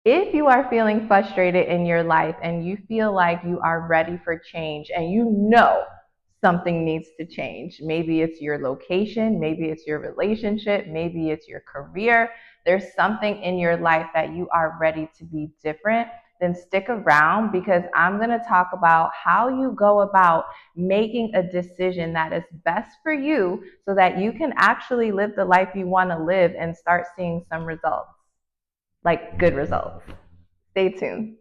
If you are feeling frustrated in your life and you feel like you are ready for change and you know something needs to change, maybe it's your location, maybe it's your relationship, maybe it's your career, there's something in your life that you are ready to be different, then stick around because I'm going to talk about how you go about making a decision that is best for you so that you can actually live the life you want to live and start seeing some results, like good results. Stay tuned.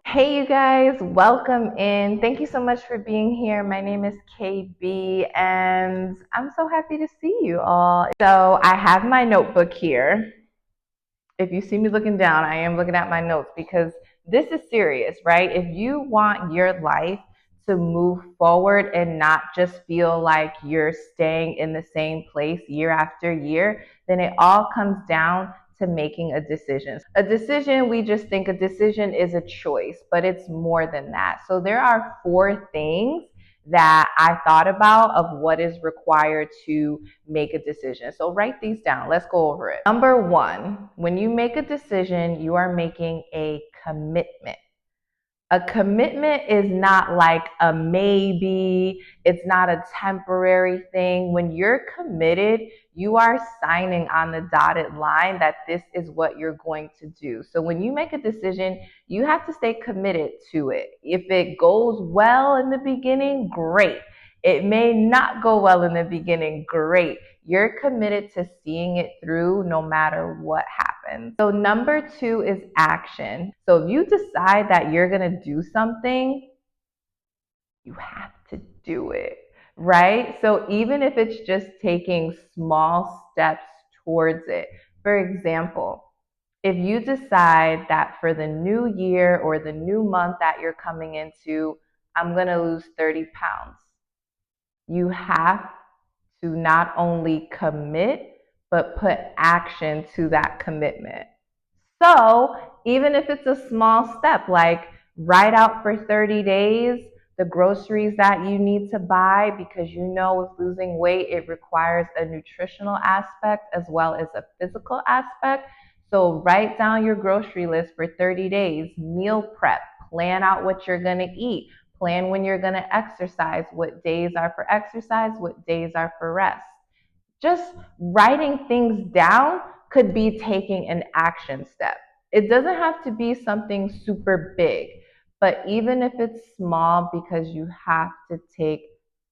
Hey, you guys, welcome in. Thank you so much for being here. My name is KB, and I'm so happy to see you all. So, I have my notebook here. If you see me looking down, I am looking at my notes because this is serious, right? If you want your life to move forward and not just feel like you're staying in the same place year after year, then it all comes down to making a decision. A decision, we just think a decision is a choice, but it's more than that. So there are 4 things that I thought about of what is required to make a decision. So write these down. Let's go over it. Number 1, when you make a decision, you are making a commitment. A commitment is not like a maybe, it's not a temporary thing. When you're committed, you are signing on the dotted line that this is what you're going to do. So when you make a decision, you have to stay committed to it. If it goes well in the beginning, great. It may not go well in the beginning, great. You're committed to seeing it through no matter what happens. So number 2 is action. So if you decide that you're going to do something, you have to do it, right? So even if it's just taking small steps towards it. For example, if you decide that for the new year or the new month that you're coming into, I'm going to lose 30 pounds. You have to not only commit, but put action to that commitment. So even if it's a small step, like write out for 30 days the groceries that you need to buy, because you know with losing weight, it requires a nutritional aspect as well as a physical aspect. So write down your grocery list for 30 days, meal prep, plan out what you're going to eat, plan when you're going to exercise, what days are for exercise, what days are for rest. Just writing things down could be taking an action step. It doesn't have to be something super big, but even if it's small, because you have to take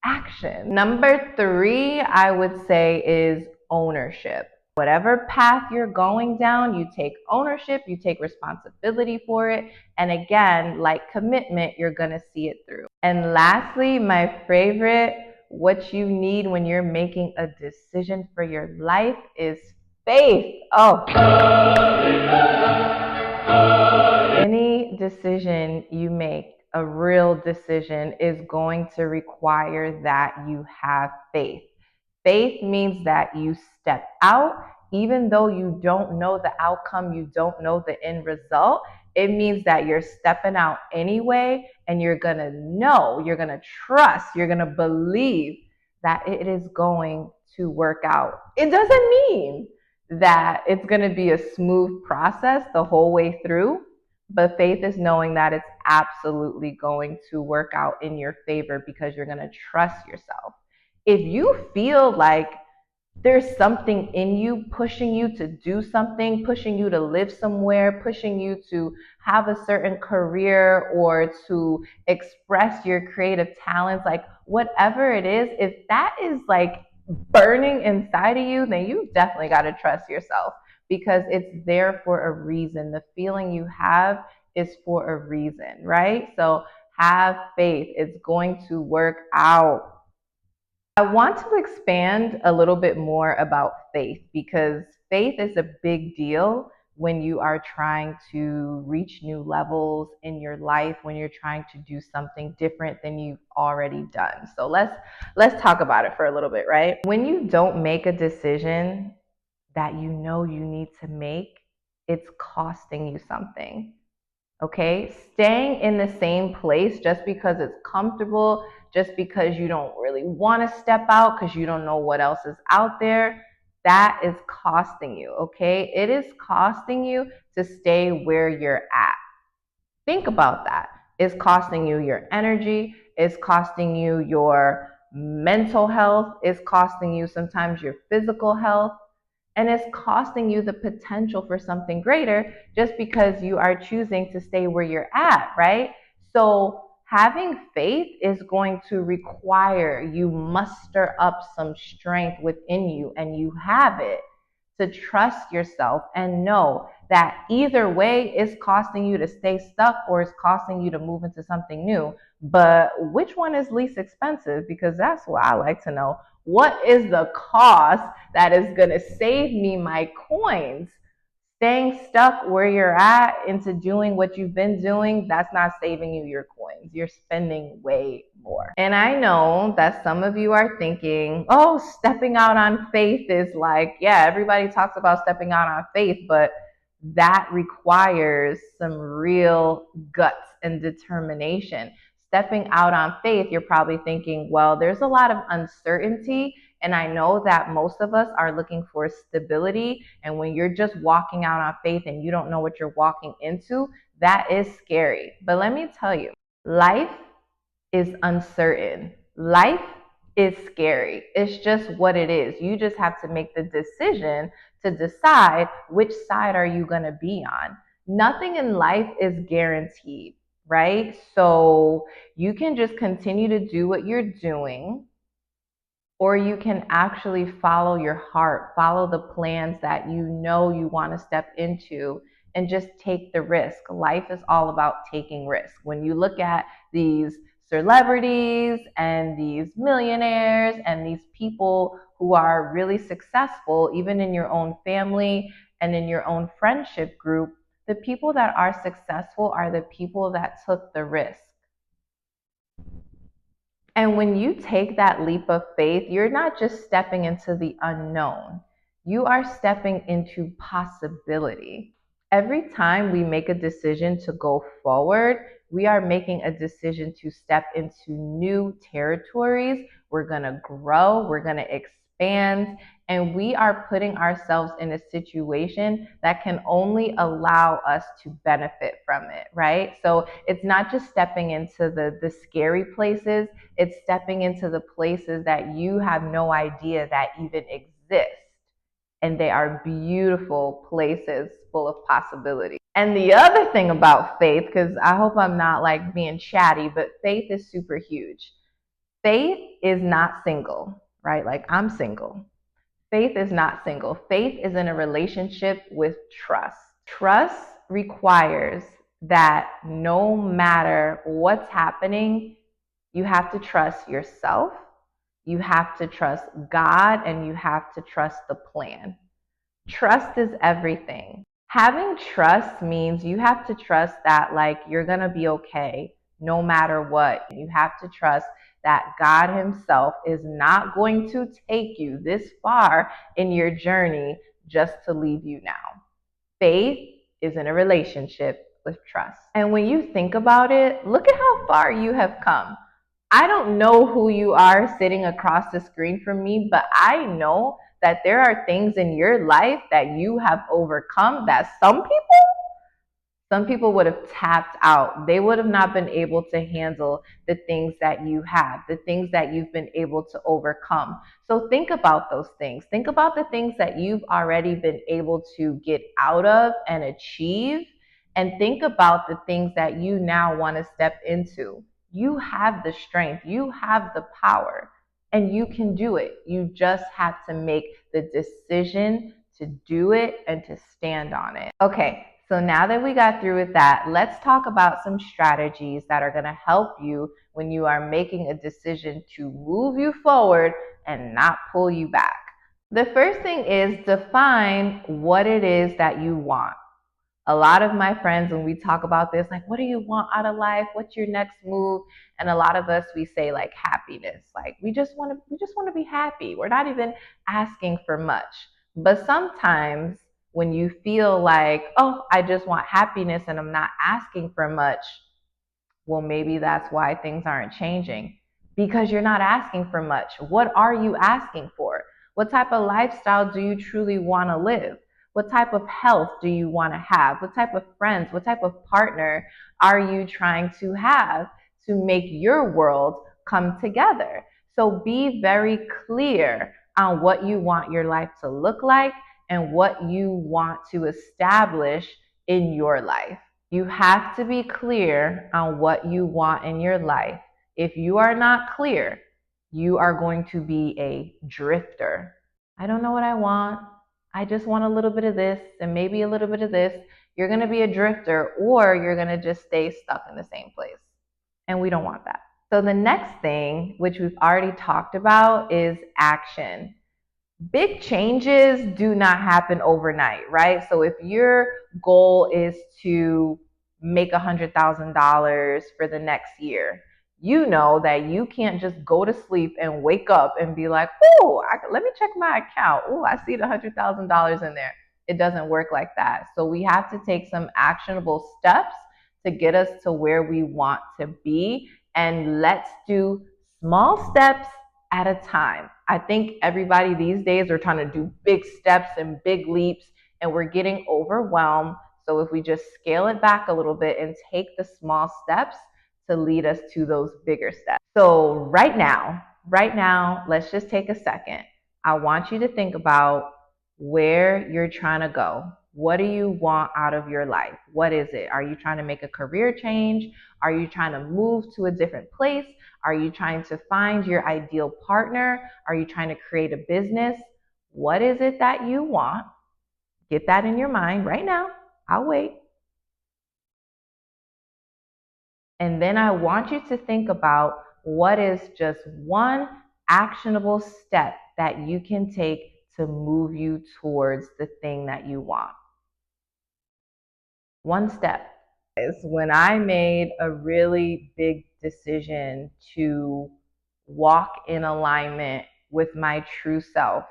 action. Number 3, I would say, is ownership. Whatever path you're going down, you take ownership, you take responsibility for it. And again, like commitment, you're going to see it through. And lastly, my favorite, what you need when you're making a decision for your life is faith. Oh, any decision you make, a real decision, is going to require that you have faith. Faith means that you step out, even though you don't know the outcome, you don't know the end result. It means that you're stepping out anyway, and you're going to know, you're going to trust, you're going to believe that it is going to work out. It doesn't mean that it's going to be a smooth process the whole way through, but faith is knowing that it's absolutely going to work out in your favor because you're going to trust yourself. If you feel like there's something in you pushing you to do something, pushing you to live somewhere, pushing you to have a certain career or to express your creative talents, like whatever it is, if that is like burning inside of you, then you definitely got to trust yourself because it's there for a reason. The feeling you have is for a reason, right? So have faith. It's going to work out. I want to expand a little bit more about faith because faith is a big deal when you are trying to reach new levels in your life, when you're trying to do something different than you've already done. So let's talk about it for a little bit, right? When you don't make a decision that you know you need to make, it's costing you something. Okay, staying in the same place just because it's comfortable, just because you don't really want to step out because you don't know what else is out there, that is costing you, okay? It is costing you to stay where you're at. Think about that. It's costing you your energy, it's costing you your mental health, it's costing you sometimes your physical health, and it's costing you the potential for something greater just because you are choosing to stay where you're at, right? So, having faith is going to require you muster up some strength within you, and you have it to trust yourself and know that either way is costing you to stay stuck or is costing you to move into something new. But which one is least expensive? Because that's what I like to know. What is the cost that is going to save me my coins? Staying stuck where you're at into doing what you've been doing, that's not saving you your coins. You're spending way more. And I know that some of you are thinking, oh, stepping out on faith is like, yeah, everybody talks about stepping out on faith, but that requires some real guts and determination. Stepping out on faith, you're probably thinking, well, there's a lot of uncertainty. And I know that most of us are looking for stability. And when you're just walking out on faith and you don't know what you're walking into, that is scary. But let me tell you, life is uncertain. Life is scary. It's just what it is. You just have to make the decision to decide which side are you going to be on. Nothing in life is guaranteed, right? So you can just continue to do what you're doing, or you can actually follow your heart, follow the plans that you know you want to step into, and just take the risk. Life is all about taking risk. When you look at these celebrities and these millionaires and these people who are really successful, even in your own family and in your own friendship group, the people that are successful are the people that took the risk. And when you take that leap of faith, you're not just stepping into the unknown, you are stepping into possibility. Every time we make a decision to go forward, we are making a decision to step into new territories. We're going to grow, we're going to expand, and we are putting ourselves in a situation that can only allow us to benefit from it, right? So it's not just stepping into the scary places, it's stepping into the places that you have no idea that even exist. And they are beautiful places full of possibility. And the other thing about faith, because I hope I'm not like being chatty, but faith is super huge. Faith is not single, right? Like I'm single. Faith is not single. Faith is in a relationship with trust. Trust requires that no matter what's happening, you have to trust yourself, you have to trust God, and you have to trust the plan. Trust is everything. Having trust means you have to trust that like you're going to be okay no matter what. You have to trust that God himself is not going to take you this far in your journey just to leave you now. Faith is in a relationship with trust. And when you think about it, look at how far you have come. I don't know who you are sitting across the screen from me, but I know that there are things in your life that you have overcome that some people would have tapped out. They would have not been able to handle the things that you have, the things that you've been able to overcome. So think about those things. Think about the things that you've already been able to get out of and achieve. And think about the things that you now want to step into. You have the strength, you have the power, and you can do it. You just have to make the decision to do it and to stand on it. Okay, so now that we got through with that, let's talk about some strategies that are going to help you when you are making a decision to move you forward and not pull you back. The first thing is define what it is that you want. A lot of my friends, when we talk about this, like, what do you want out of life? What's your next move? And a lot of us, we say like happiness. Like we just want to be happy. We're not even asking for much. But sometimes when you feel like, oh, I just want happiness and I'm not asking for much, well, maybe that's why things aren't changing because you're not asking for much. What are you asking for? What type of lifestyle do you truly want to live? What type of health do you want to have? What type of friends, what type of partner are you trying to have to make your world come together? So be very clear on what you want your life to look like and what you want to establish in your life. You have to be clear on what you want in your life. If you are not clear, you are going to be a drifter. I don't know what I want. I just want a little bit of this and maybe a little bit of this. You're going to be a drifter, or you're going to just stay stuck in the same place. And we don't want that. So the next thing, which we've already talked about, is action. Big changes do not happen overnight, right? So if your goal is to make $100,000 for the next year, you know that you can't just go to sleep and wake up and be like, oh, let me check my account. Oh, I see the $100,000 in there. It doesn't work like that. So we have to take some actionable steps to get us to where we want to be. And let's do small steps at a time. I think everybody these days are trying to do big steps and big leaps, and we're getting overwhelmed. So if we just scale it back a little bit and take the small steps to lead us to those bigger steps. So right now, let's just take a second. I want you to think about where you're trying to go. What do you want out of your life? What is it? Are you trying to make a career change? Are you trying to move to a different place? Are you trying to find your ideal partner? Are you trying to create a business? What is it that you want? Get that in your mind right now. I'll wait. And then I want you to think about what is just one actionable step that you can take to move you towards the thing that you want. One step is when I made a really big decision to walk in alignment with my true self.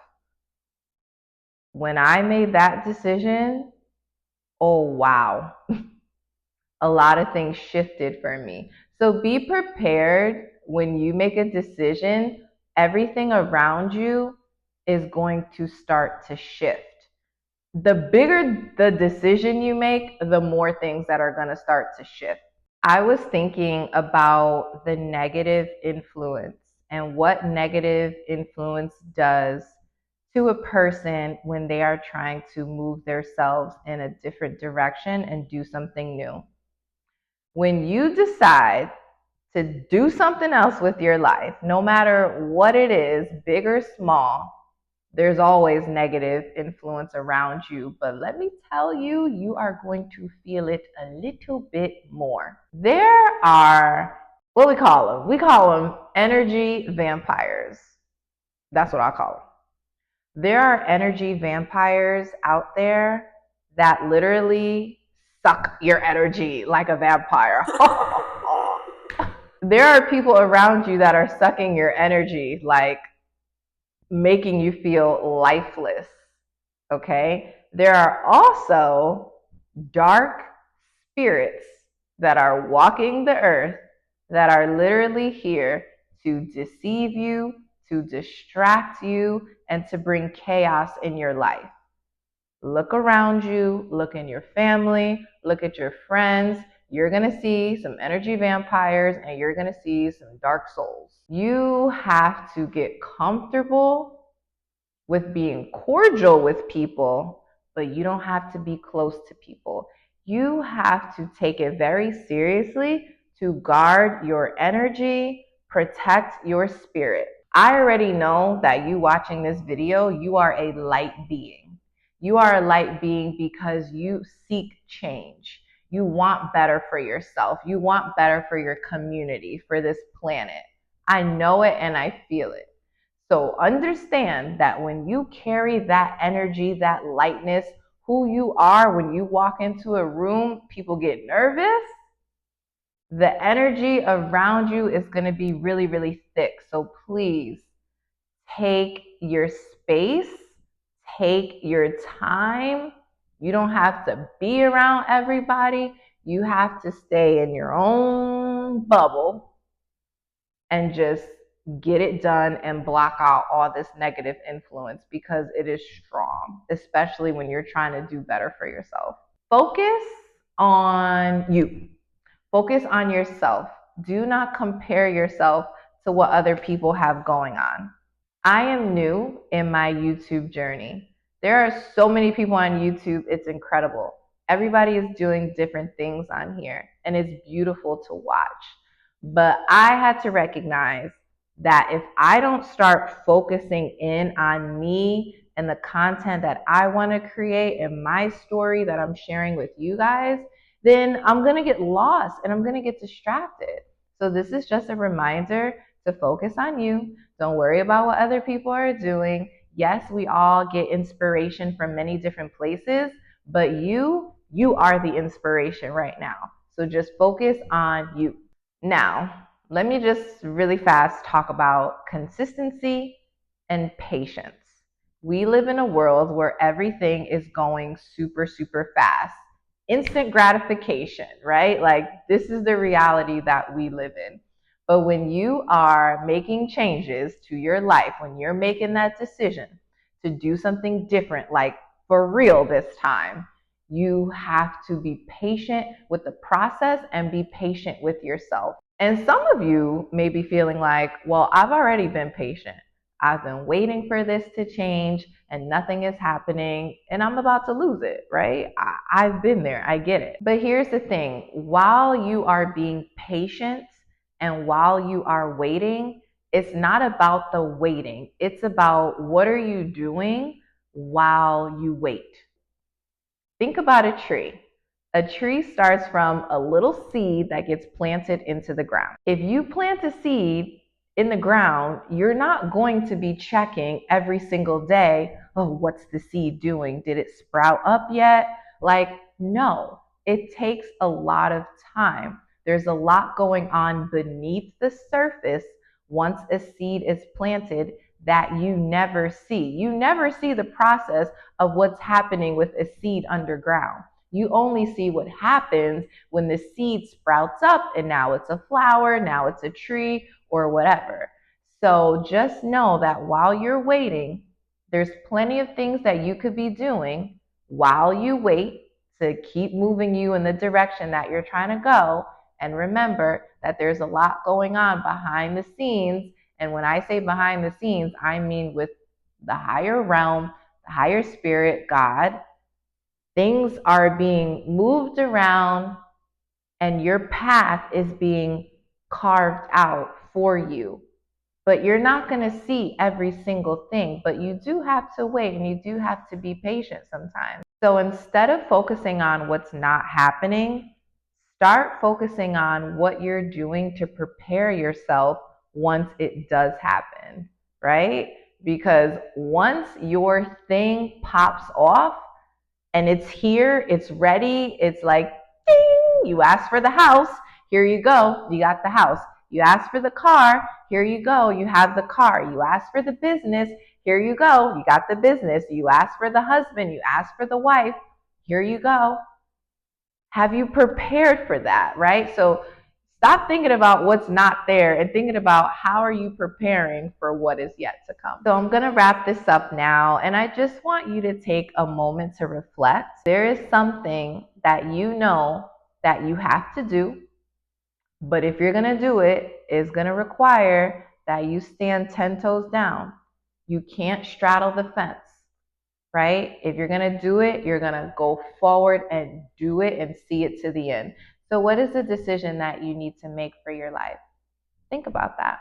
When I made that decision, oh wow, a lot of things shifted for me. So be prepared when you make a decision, everything around you is going to start to shift. The bigger the decision you make, the more things that are going to start to shift. I was thinking about the negative influence and what negative influence does to a person when they are trying to move themselves in a different direction and do something new. When you decide to do something else with your life, no matter what it is, big or small, there's always negative influence around you. But let me tell you, you are going to feel it a little bit more. There are what we call them. We call them energy vampires. That's what I call them. There are energy vampires out there that literally suck your energy like a vampire. There are people around you that are sucking your energy, like making you feel lifeless. Okay? There are also dark spirits that are walking the earth that are literally here to deceive you, to distract you, and to bring chaos in your life. Look around you, look in your family, look at your friends. You're going to see some energy vampires and you're going to see some dark souls. You have to get comfortable with being cordial with people, but you don't have to be close to people. You have to take it very seriously to guard your energy, protect your spirit. I already know that you watching this video, you are a light being. You are a light being because you seek change. You want better for yourself. You want better for your community, for this planet. I know it and I feel it. So understand that when you carry that energy, that lightness, who you are, when you walk into a room, people get nervous. The energy around you is going to be really, really thick. So please take your space, take your time. You don't have to be around everybody. You have to stay in your own bubble and just get it done and block out all this negative influence because it is strong, especially when you're trying to do better for yourself. Focus on you. Focus on yourself. Do not compare yourself to what other people have going on. I am new in my YouTube journey. There are so many people on YouTube, it's incredible. Everybody is doing different things on here, and it's beautiful to watch. But I had to recognize that if I don't start focusing in on me and the content that I want to create and my story that I'm sharing with you guys, then I'm going to get lost and I'm going to get distracted. So, this is just a reminder to focus on you. Don't worry about what other people are doing. Yes, we all get inspiration from many different places, but you are the inspiration right now. So just focus on you. Now, let me just really fast talk about consistency and patience. We live in a world where everything is going super, super fast. Instant gratification, right? Like, this is the reality that we live in. But when you are making changes to your life, when you're making that decision to do something different, like for real this time, you have to be patient with the process and be patient with yourself. And some of you may be feeling like, well, I've already been patient. I've been waiting for this to change and nothing is happening and I'm about to lose it, right? I've been there. I get it. But here's the thing. While you are being patient and while you are waiting, it's not about the waiting. It's about what are you doing while you wait. Think about a tree. A tree starts from a little seed that gets planted into the ground. If you plant a seed in the ground, you're not going to be checking every single day, oh, what's the seed doing? Did it sprout up yet? Like, no, it takes a lot of time. There's a lot going on beneath the surface once a seed is planted that you never see. You never see the process of what's happening with a seed underground. You only see what happens when the seed sprouts up and now it's a flower, now it's a tree, or whatever. So just know that while you're waiting, there's plenty of things that you could be doing while you wait to keep moving you in the direction that you're trying to go. And remember that there's a lot going on behind the scenes. And when I say behind the scenes, I mean with the higher realm, the higher spirit, God. Things are being moved around and your path is being carved out for you. But you're not going to see every single thing, but you do have to wait and you do have to be patient sometimes. So instead of focusing on what's not happening, start focusing on what you're doing to prepare yourself once it does happen, right? Because once your thing pops off, and it's here, it's ready, it's like, ding, you asked for the house, here you go, you got the house. You asked for the car, here you go, you have the car. You asked for the business, here you go, you got the business. You asked for the husband, you asked for the wife, here you go. Have you prepared for that, right? So stop thinking about what's not there and thinking about how are you preparing for what is yet to come. So I'm going to wrap this up now, and I just want you to take a moment to reflect. There is something that you know that you have to do, but if you're going to do it, it's going to require that you stand 10 toes down. You can't straddle the fence, right? If you're going to do it, you're going to go forward and do it and see it to the end. So what is the decision that you need to make for your life? Think about that.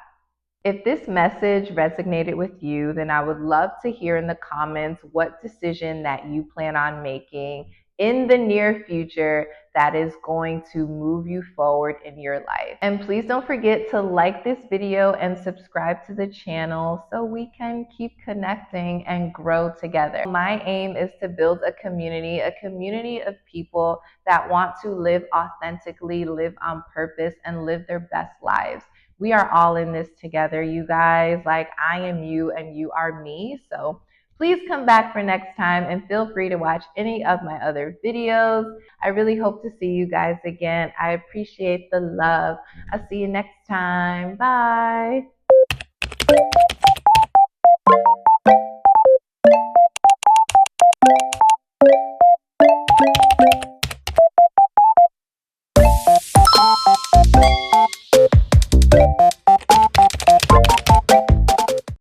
If this message resonated with you, then I would love to hear in the comments what decision that you plan on making in the near future that is going to move you forward in your life. And please don't forget to like this video and subscribe to the channel so we can keep connecting and grow together. My aim is to build a community of people that want to live authentically, live on purpose, and live their best lives. We are all in this together, you guys. Like, I am you and you are me. So please come back for next time and feel free to watch any of my other videos. I really hope to see you guys again. I appreciate the love. I'll see you next time. Bye.